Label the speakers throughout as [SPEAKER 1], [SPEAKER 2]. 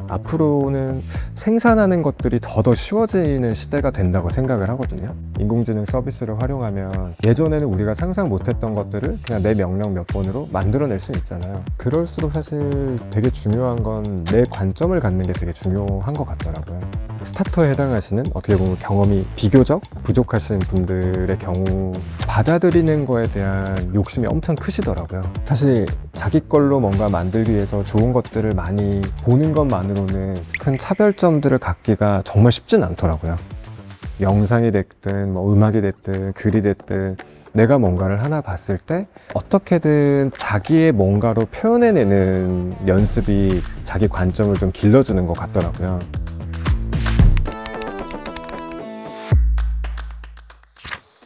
[SPEAKER 1] 앞으로는 생산하는 것들이 더 쉬워지는 시대가 된다고 생각을 하거든요. 인공지능 서비스를 활용하면 예전에는 우리가 상상 못했던 것들을 그냥 내 명령 몇 번으로 만들어낼 수 있잖아요. 그럴수록 사실 되게 중요한 건 내 관점을 갖는 게 되게 중요한 것 같더라고요. 스타터에 해당하시는 어떻게 보면 경험이 비교적 부족하신 분들의 경우 받아들이는 거에 대한 욕심이 엄청 크시더라고요. 사실 자기 걸로 뭔가 만들기 위해서 좋은 것들을 많이 보는 것만으로는 큰 차별점들을 갖기가 정말 쉽진 않더라고요. 영상이 됐든 뭐 음악이 됐든 글이 됐든 내가 뭔가를 하나 봤을 때 어떻게든 자기의 뭔가로 표현해내는 연습이 자기 관점을 좀 길러주는 것 같더라고요.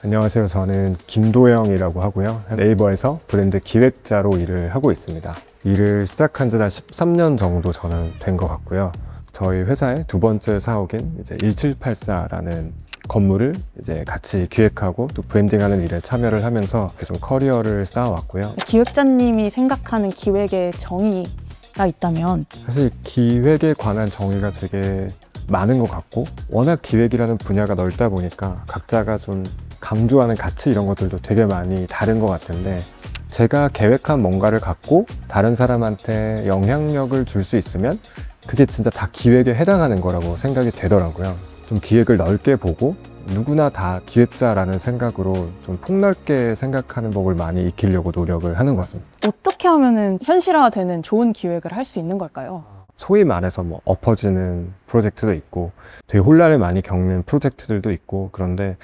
[SPEAKER 1] 안녕하세요. 저는 김도영이라고 하고요. 네이버에서 브랜드 기획자로 일을 하고 있습니다. 일을 시작한 지 한 13년 정도 저는 된 것 같고요. 저희 회사의 두 번째 사옥인 이제 1784라는 건물을 이제 같이 기획하고 또 브랜딩하는 일에 참여를 하면서 좀 커리어를 쌓아왔고요.
[SPEAKER 2] 기획자님이 생각하는 기획의 정의가 있다면?
[SPEAKER 1] 사실 기획에 관한 정의가 되게 많은 것 같고 워낙 기획이라는 분야가 넓다 보니까 각자가 좀 강조하는 가치 이런 것들도 되게 많이 다른 것 같은데 제가 계획한 뭔가를 갖고 다른 사람한테 영향력을 줄 수 있으면 그게 진짜 다 기획에 해당하는 거라고 생각이 되더라고요. 좀 기획을 넓게 보고 누구나 다 기획자라는 생각으로 좀 폭넓게 생각하는 법을 많이 익히려고 노력을 하는 것 같습니다.
[SPEAKER 2] 어떻게 하면 현실화되는 좋은 기획을 할 수 있는 걸까요?
[SPEAKER 1] 소위 말해서 뭐 엎어지는 프로젝트도 있고 되게 혼란을 많이 겪는 프로젝트들도 있고 그런데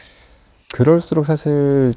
[SPEAKER 1] 그럴수록 사실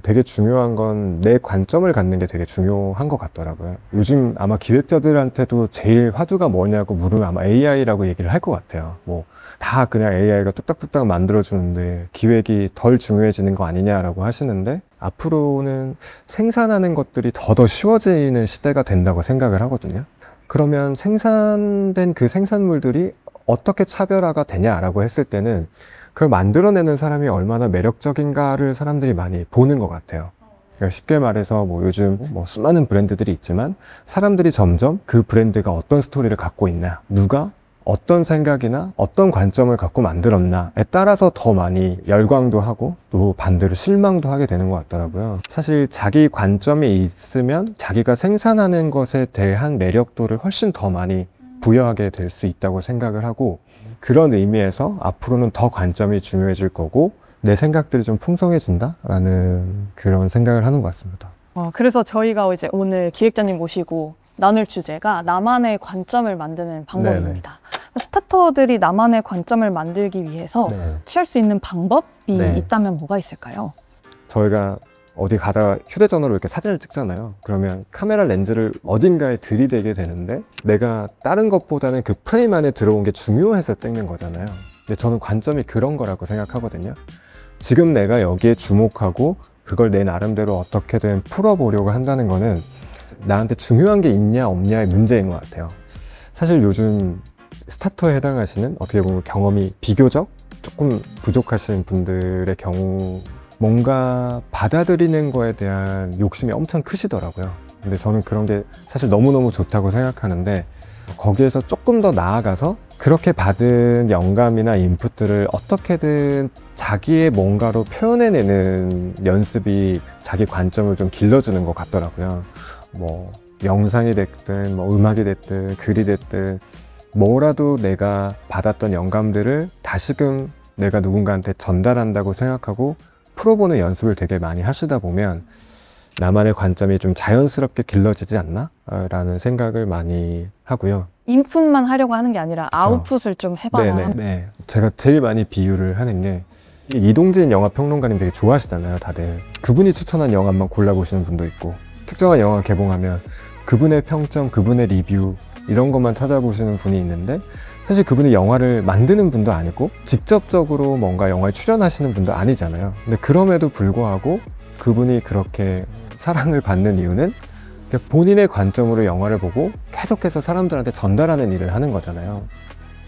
[SPEAKER 1] 되게 중요한 건 내 관점을 갖는 게 되게 중요한 것 같더라고요. 요즘 아마 기획자들한테도 제일 화두가 뭐냐고 물으면 아마 AI라고 얘기를 할 것 같아요. 뭐 다 그냥 AI가 뚝딱뚝딱 만들어주는데 기획이 덜 중요해지는 거 아니냐라고 하시는데 앞으로는 생산하는 것들이 더 쉬워지는 시대가 된다고 생각을 하거든요. 그러면 생산된 그 생산물들이 어떻게 차별화가 되냐라고 했을 때는 그걸 만들어내는 사람이 얼마나 매력적인가를 사람들이 많이 보는 것 같아요. 그러니까 쉽게 말해서 뭐 요즘 뭐 수많은 브랜드들이 있지만 사람들이 점점 그 브랜드가 어떤 스토리를 갖고 있나, 누가 어떤 생각이나 어떤 관점을 갖고 만들었나에 따라서 더 많이 열광도 하고 또 반대로 실망도 하게 되는 것 같더라고요. 사실 자기 관점이 있으면 자기가 생산하는 것에 대한 매력도를 훨씬 더 많이 부여하게 될 수 있다고 생각을 하고 그런 의미에서 앞으로는 더 관점이 중요해질 거고 내 생각들이 좀 풍성해진다라는 그런 생각을 하는 것 같습니다.
[SPEAKER 2] 그래서 저희가 이제 오늘 기획자님 모시고 나눌 주제가 나만의 관점을 만드는 방법입니다. 네네. 스타터들이 나만의 관점을 만들기 위해서 취할 수 있는 방법이 있다면 뭐가 있을까요? 저희가
[SPEAKER 1] 어디 가다가 휴대전화로 이렇게 사진을 찍잖아요. 그러면 카메라 렌즈를 어딘가에 들이대게 되는데 내가 다른 것보다는 그 프레임 안에 들어온 게 중요해서 찍는 거잖아요. 근데 저는 관점이 그런 거라고 생각하거든요. 지금 내가 여기에 주목하고 그걸 내 나름대로 어떻게든 풀어보려고 한다는 거는 나한테 중요한 게 있냐 없냐의 문제인 것 같아요. 사실 요즘 스타터에 해당하시는 어떻게 보면 경험이 비교적 조금 부족하신 분들의 경우 뭔가 받아들이는 거에 대한 욕심이 엄청 크시더라고요. 근데 저는 그런 게 사실 너무너무 좋다고 생각하는데 거기에서 조금 더 나아가서 그렇게 받은 영감이나 인풋들을 어떻게든 자기의 뭔가로 표현해내는 연습이 자기 관점을 좀 길러주는 것 같더라고요. 뭐 영상이 됐든 뭐 음악이 됐든 글이 됐든 뭐라도 내가 받았던 영감들을 다시금 내가 누군가한테 전달한다고 생각하고 풀어보는 연습을 되게 많이 하시다 보면 나만의 관점이 좀 자연스럽게 길러지지 않나? 라는 생각을 많이 하고요.
[SPEAKER 2] 인풋만 하려고 하는 게 아니라 그쵸. 아웃풋을 좀 해봐라.
[SPEAKER 1] 네. 제가 제일 많이 비유를 하는 게 이동진 영화평론가님 되게 좋아하시잖아요, 다들. 그분이 추천한 영화만 골라보시는 분도 있고 특정한 영화 개봉하면 그분의 평점, 그분의 리뷰 이런 것만 찾아보시는 분이 있는데 사실 그분이 영화를 만드는 분도 아니고 직접적으로 뭔가 영화에 출연하시는 분도 아니잖아요. 근데 그럼에도 불구하고 그분이 그렇게 사랑을 받는 이유는 본인의 관점으로 영화를 보고 계속해서 사람들한테 전달하는 일을 하는 거잖아요.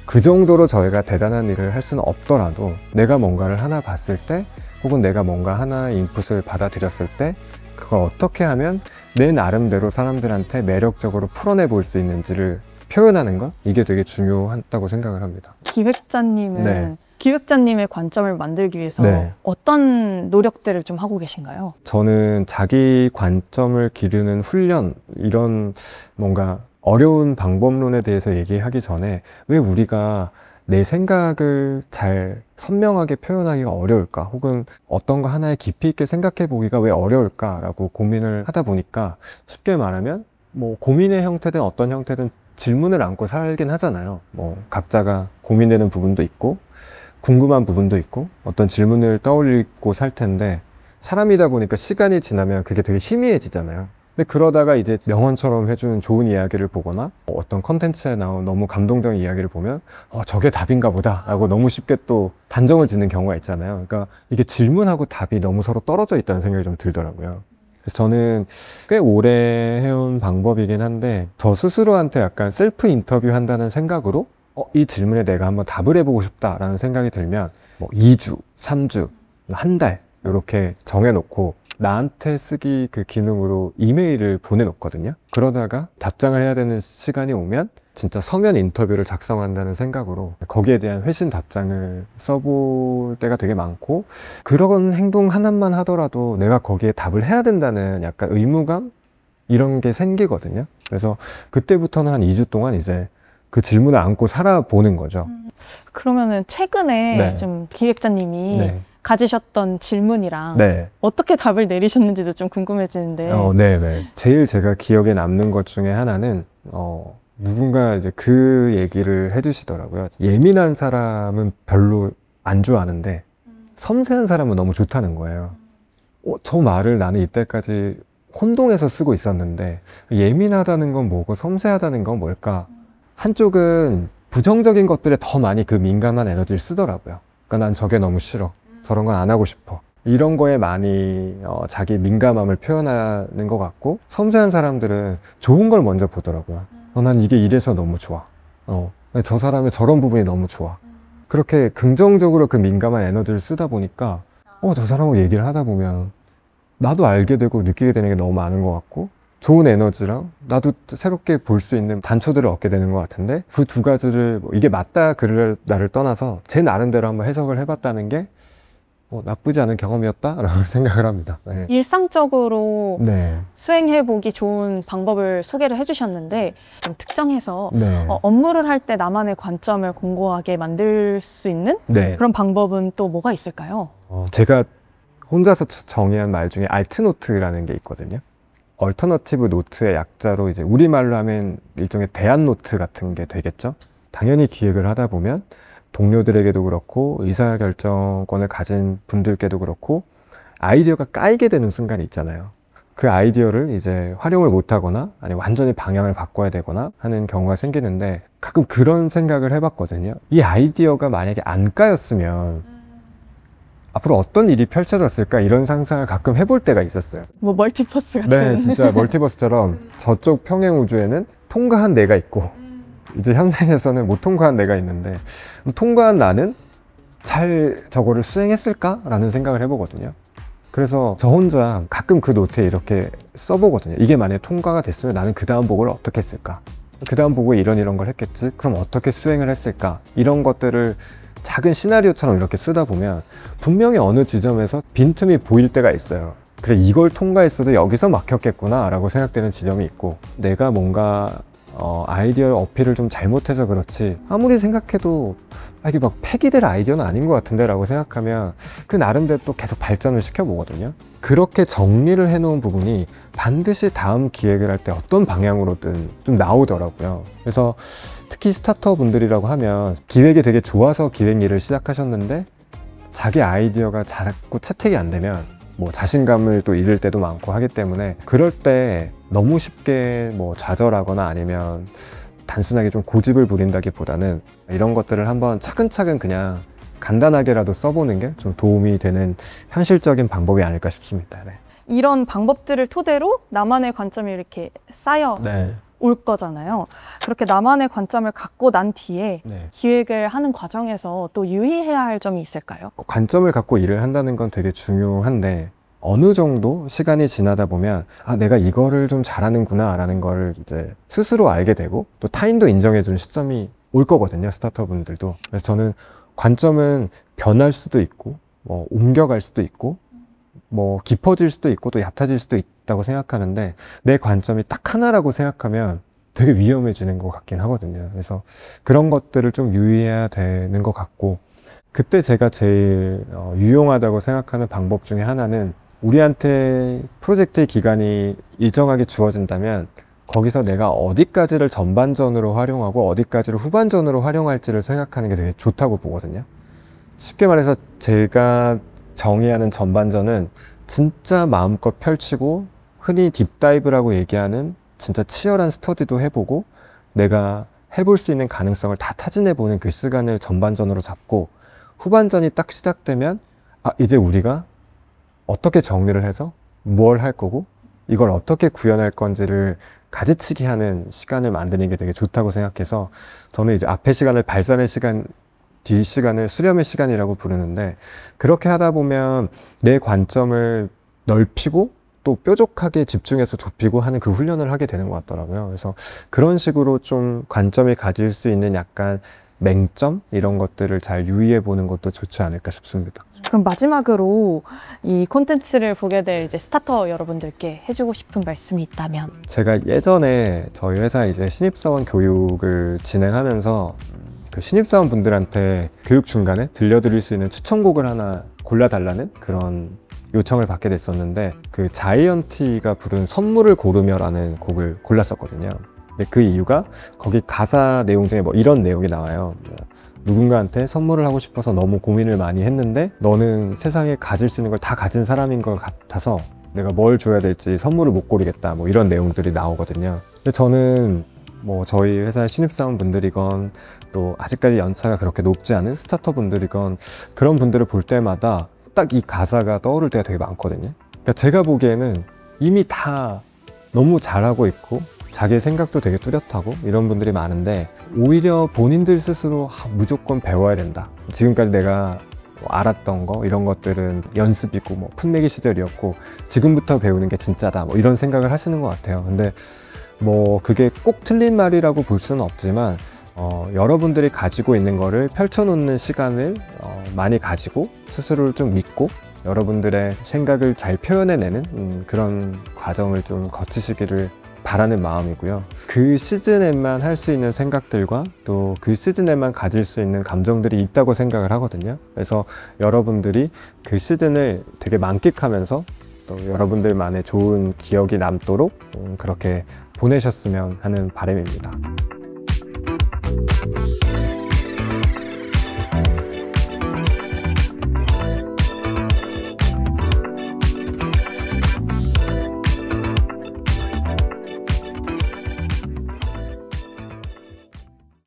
[SPEAKER 1] 그 정도로 저희가 대단한 일을 할 수는 없더라도 내가 뭔가를 하나 봤을 때 혹은 내가 뭔가 하나의 인풋을 받아들였을 때 그걸 어떻게 하면 내 나름대로 사람들한테 매력적으로 풀어내 볼 수 있는지를 표현하는 것, 이게 되게 중요하다고 생각을 합니다.
[SPEAKER 2] 기획자님은
[SPEAKER 1] 네.
[SPEAKER 2] 기획자님의 관점을 만들기 위해서
[SPEAKER 1] 네.
[SPEAKER 2] 어떤 노력들을 좀 하고 계신가요?
[SPEAKER 1] 저는 자기 관점을 기르는 훈련, 이런 뭔가 어려운 방법론에 대해서 얘기하기 전에 왜 우리가 내 생각을 잘 선명하게 표현하기가 어려울까? 혹은 어떤 거 하나에 깊이 있게 생각해 보기가 왜 어려울까라고 고민을 하다 보니까, 쉽게 말하면 뭐 고민의 형태든 어떤 형태든 질문을 안고 살긴 하잖아요. 뭐 각자가 고민되는 부분도 있고 궁금한 부분도 있고 어떤 질문을 떠올리고 살 텐데, 사람이다 보니까 시간이 지나면 그게 되게 희미해지잖아요. 근데 그러다가 이제 명언처럼 해주는 좋은 이야기를 보거나 어떤 컨텐츠에 나온 너무 감동적인 이야기를 보면 저게 답인가 보다 라고 너무 쉽게 또 단정을 짓는 경우가 있잖아요. 그러니까 이게 질문하고 답이 너무 서로 떨어져 있다는 생각이 좀 들더라고요. 그래서 저는 꽤 오래 해온 방법이긴 한데, 저 스스로한테 약간 셀프 인터뷰 한다는 생각으로 이 질문에 내가 한번 답을 해보고 싶다라는 생각이 들면 뭐 2주, 3주, 한 달 이렇게 정해놓고 나한테 쓰기 그 기능으로 이메일을 보내놓거든요. 그러다가 답장을 해야 되는 시간이 오면 진짜 서면 인터뷰를 작성한다는 생각으로 거기에 대한 회신 답장을 써볼 때가 되게 많고, 그런 행동 하나만 하더라도 내가 거기에 답을 해야 된다는 약간 의무감? 이런 게 생기거든요. 그래서 그때부터는 한 2주 동안 이제 그 질문을 안고 살아보는 거죠.
[SPEAKER 2] 그러면은 최근에
[SPEAKER 1] 네.
[SPEAKER 2] 좀 기획자님이
[SPEAKER 1] 네.
[SPEAKER 2] 가지셨던 질문이랑
[SPEAKER 1] 네.
[SPEAKER 2] 어떻게 답을 내리셨는지도 좀 궁금해지는데.
[SPEAKER 1] 네. 제일 제가 기억에 남는 것 중에 하나는 누군가 이제 그 얘기를 해주시더라고요. 예민한 사람은 별로 안 좋아하는데 섬세한 사람은 너무 좋다는 거예요. 저 말을 나는 이때까지 혼동해서 쓰고 있었는데, 예민하다는 건 뭐고 섬세하다는 건 뭘까? 한쪽은 부정적인 것들에 더 많이 그 민감한 에너지를 쓰더라고요. 그러니까 난 저게 너무 싫어, 저런 건 안 하고 싶어, 이런 거에 많이 자기 민감함을 표현하는 것 같고, 섬세한 사람들은 좋은 걸 먼저 보더라고요. 난 이게 이래서 너무 좋아, 저 사람의 저런 부분이 너무 좋아. 그렇게 긍정적으로 그 민감한 에너지를 쓰다 보니까 저 사람하고 얘기를 하다 보면 나도 알게 되고 느끼게 되는 게 너무 많은 것 같고, 좋은 에너지랑 나도 새롭게 볼 수 있는 단초들을 얻게 되는 것 같은데, 그 두 가지를 이게 맞다 그르다를 떠나서 제 나름대로 한번 해석을 해봤다는 게 나쁘지 않은 경험이었다라고 생각을 합니다. 네.
[SPEAKER 2] 일상적으로
[SPEAKER 1] 네.
[SPEAKER 2] 수행해보기 좋은 방법을 소개를 해주셨는데, 좀 특정해서
[SPEAKER 1] 네.
[SPEAKER 2] 업무를 할 때 나만의 관점을 공고하게 만들 수 있는
[SPEAKER 1] 네.
[SPEAKER 2] 그런 방법은 또 뭐가 있을까요?
[SPEAKER 1] 제가 혼자서 정의한 말 중에 알트노트라는 게 있거든요. 얼터너티브 노트의 약자로 이제 우리말로 하면 일종의 대안 노트 같은 게 되겠죠. 당연히 기획을 하다 보면 동료들에게도 그렇고 의사결정권을 가진 분들께도 그렇고 아이디어가 까이게 되는 순간이 있잖아요. 그 아이디어를 이제 활용을 못하거나 아니면 완전히 방향을 바꿔야 되거나 하는 경우가 생기는데, 가끔 그런 생각을 해봤거든요. 이 아이디어가 만약에 안 까였으면 앞으로 어떤 일이 펼쳐졌을까, 이런 상상을 가끔 해볼 때가 있었어요.
[SPEAKER 2] 뭐 멀티버스 같은.
[SPEAKER 1] 네, 진짜 멀티버스처럼 저쪽 평행 우주에는 통과한 내가 있고 이제 현생에서는 못 통과한 내가 있는데, 통과한 나는 잘 저거를 수행했을까? 라는 생각을 해보거든요. 그래서 저 혼자 가끔 그 노트에 이렇게 써보거든요. 이게 만약에 통과가 됐으면 나는 그 다음 보고를 어떻게 했을까? 그 다음 보고에 이런 걸 했겠지? 그럼 어떻게 수행을 했을까? 이런 것들을 작은 시나리오처럼 이렇게 쓰다 보면 분명히 어느 지점에서 빈틈이 보일 때가 있어요. 그래, 이걸 통과했어도 여기서 막혔겠구나 라고 생각되는 지점이 있고, 내가 뭔가 아이디어 어필을 좀 잘못해서 그렇지 아무리 생각해도 이게 막 폐기될 아이디어는 아닌 것 같은데 라고 생각하면 그 나름대로 또 계속 발전을 시켜보거든요. 그렇게 정리를 해놓은 부분이 반드시 다음 기획을 할 때 어떤 방향으로든 좀 나오더라고요. 그래서 특히 스타트업 분들이라고 하면 기획이 되게 좋아서 기획 일을 시작하셨는데 자기 아이디어가 자꾸 채택이 안 되면 뭐 자신감을 또 잃을 때도 많고 하기 때문에, 그럴 때 너무 쉽게 뭐 좌절하거나 아니면 단순하게 좀 고집을 부린다기보다는 이런 것들을 한번 차근차근 그냥 간단하게라도 써보는 게 좀 도움이 되는 현실적인 방법이 아닐까 싶습니다. 네.
[SPEAKER 2] 이런 방법들을 토대로 나만의 관점이 이렇게 쌓여 올 거잖아요. 그렇게 나만의 관점을 갖고 난 뒤에 기획을 하는 과정에서 또 유의해야 할 점이 있을까요?
[SPEAKER 1] 관점을 갖고 일을 한다는 건 되게 중요한데, 어느 정도 시간이 지나다 보면 아, 내가 이거를 좀 잘하는구나 라는 거를 이제 스스로 알게 되고 또 타인도 인정해주는 시점이 올 거거든요, 스타트업분들도. 그래서 저는 관점은 변할 수도 있고 뭐 옮겨갈 수도 있고 뭐 깊어질 수도 있고 또 얕아질 수도 있다고 생각하는데, 내 관점이 딱 하나라고 생각하면 되게 위험해지는 것 같긴 하거든요. 그래서 그런 것들을 좀 유의해야 되는 것 같고, 그때 제가 제일 유용하다고 생각하는 방법 중에 하나는, 우리한테 프로젝트의 기간이 일정하게 주어진다면 거기서 내가 어디까지를 전반전으로 활용하고 어디까지를 후반전으로 활용할지를 생각하는 게 되게 좋다고 보거든요. 쉽게 말해서 제가 정의하는 전반전은 진짜 마음껏 펼치고, 흔히 딥다이브라고 얘기하는 진짜 치열한 스터디도 해보고 내가 해볼 수 있는 가능성을 다 타진해보는 그 시간을 전반전으로 잡고, 후반전이 딱 시작되면 아, 이제 우리가 어떻게 정리를 해서 뭘 할 거고 이걸 어떻게 구현할 건지를 가지치기 하는 시간을 만드는 게 되게 좋다고 생각해서, 저는 이제 앞의 시간을 발산의 시간, 뒤 시간을 수렴의 시간이라고 부르는데, 그렇게 하다 보면 내 관점을 넓히고 또 뾰족하게 집중해서 좁히고 하는 그 훈련을 하게 되는 것 같더라고요. 그래서 그런 식으로 좀 관점이 가질 수 있는 약간 맹점 이런 것들을 잘 유의해 보는 것도 좋지 않을까 싶습니다.
[SPEAKER 2] 그럼 마지막으로 이 콘텐츠를 보게 될 이제 스타터 여러분들께 해주고 싶은 말씀이 있다면?
[SPEAKER 1] 제가 예전에 저희 회사 이제 신입사원 교육을 진행하면서 그 신입사원 분들한테 교육 중간에 들려드릴 수 있는 추천곡을 하나 골라달라는 그런 요청을 받게 됐었는데, 그 자이언티가 부른 선물을 고르며라는 곡을 골랐었거든요. 근데 그 이유가 거기 가사 내용 중에 뭐 이런 내용이 나와요. 누군가한테 선물을 하고 싶어서 너무 고민을 많이 했는데 너는 세상에 가질 수 있는 걸 다 가진 사람인 것 같아서 내가 뭘 줘야 될지 선물을 못 고르겠다, 뭐 이런 내용들이 나오거든요. 근데 저는 뭐 저희 회사의 신입사원 분들이건 또 아직까지 연차가 그렇게 높지 않은 스타터 분들이건 그런 분들을 볼 때마다 딱 이 가사가 떠오를 때가 되게 많거든요. 그러니까 제가 보기에는 이미 다 너무 잘하고 있고 자기의 생각도 되게 뚜렷하고 이런 분들이 많은데, 오히려 본인들 스스로 무조건 배워야 된다, 지금까지 내가 뭐 알았던 거 이런 것들은 연습이고 뭐 풋내기 시절이었고 지금부터 배우는 게 진짜다, 뭐 이런 생각을 하시는 것 같아요. 근데 뭐 그게 꼭 틀린 말이라고 볼 수는 없지만 여러분들이 가지고 있는 거를 펼쳐놓는 시간을 많이 가지고 스스로를 좀 믿고 여러분들의 생각을 잘 표현해내는 그런 과정을 좀 거치시기를 바라는 마음이고요. 그 시즌에만 할 수 있는 생각들과 또 그 시즌에만 가질 수 있는 감정들이 있다고 생각을 하거든요. 그래서 여러분들이 그 시즌을 되게 만끽하면서 또 여러분들만의 좋은 기억이 남도록 그렇게 보내셨으면 하는 바람입니다.